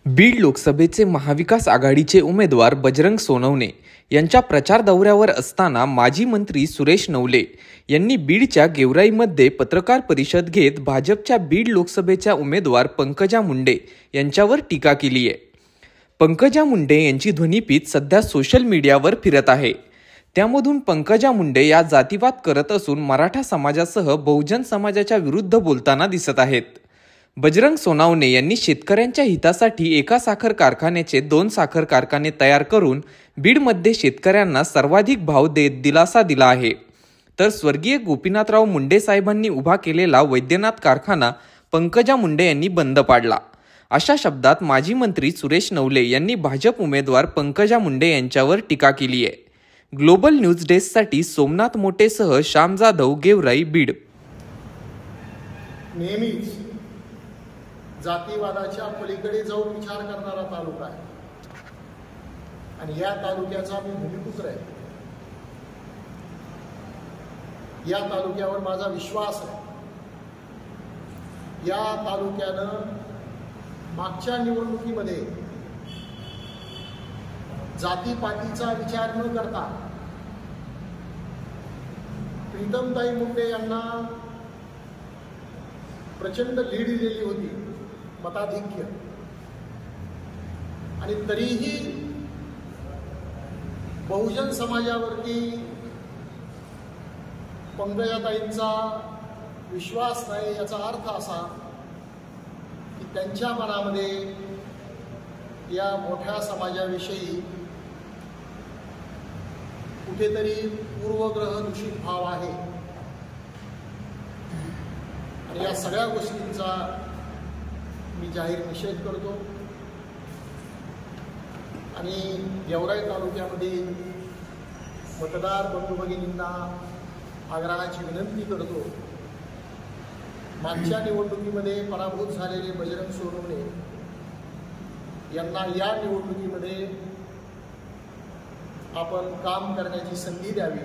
बीड लोकसभेचे महाविकास आघाडीचे उमेदवार बजरंग सोनवणे यांच्या प्रचार दौऱ्यावर असताना माजी मंत्री सुरेश नवले यांनी बीडच्या गेवराईमध्ये पत्रकार परिषद घेत भाजपच्या बीड लोकसभेच्या उमेदवार पंकजा मुंडे यांच्यावर टीका केली आहे। पंकजा मुंडे यांची ध्वनिफीत सध्या सोशल मीडियावर फिरत आहे। त्यामधून पंकजा मुंडे या जातीवाद करत असून मराठा समाजासह बहुजन समाजाच्या विरुद्ध बोलताना दिसत आहेत। बजरंग सोनवणे यांनी शेतकऱ्यांच्या हितासाठी एका साखर कारखान्याचे 2 साखर कारखाने तयार करून बीडमध्ये शेतकऱ्यांना सर्वाधिक भाव देत दिलासा दिला आहे। तर स्वर्गीय गोपीनाथराव मुंडे साहेबांनी उभा केलेला वैद्यनाथ कारखाना पंकजा मुंडे यांनी बंद पाडला। अशा शब्दात माजी मंत्री सुरेश नवले यांनी भाजप उमेदवार पंकजा मुंडे यांच्यावर टीका केली आहे। ग्लोबल न्यूज डेस्कसाठी सोमनाथ मोटेसह श्याम जाधव, गेवराई, बीड। नेहमीच जातीवादाच्या पलीकडे जाऊन विचार करणारा तालुका आहे आणि या तालुक्याचा मी भूमिपुत्र आहे। या तालुक्यावर माझा विश्वास आहे। या तालुक्यानं मागच्या निवडणुकीमध्ये जातीपातीचा विचार न करता प्रीतमताई मुंडे यांना प्रचंड लीड दिलेली होती, मताधिक्य, आणि तरीही बहुजन समाजावरती पंकजाताईंचा विश्वास नाही। याचा अर्थ असा की त्यांच्या मनामध्ये या मोठ्या समाजाविषयी कुठेतरी पूर्वग्रह दूषित भाव आहे आणि या सगळ्या गोष्टींचा मी जाहीर निषेध करतो आणि गेवराई तालुक्यामधील मतदार बंधू भगिनींना आग्रहाची विनंती करतो। मागच्या निवडणुकीमध्ये पराभूत झालेले बजरंग सोनवणे यांना या निवडणुकीमध्ये आपण काम करण्याची संधी द्यावी।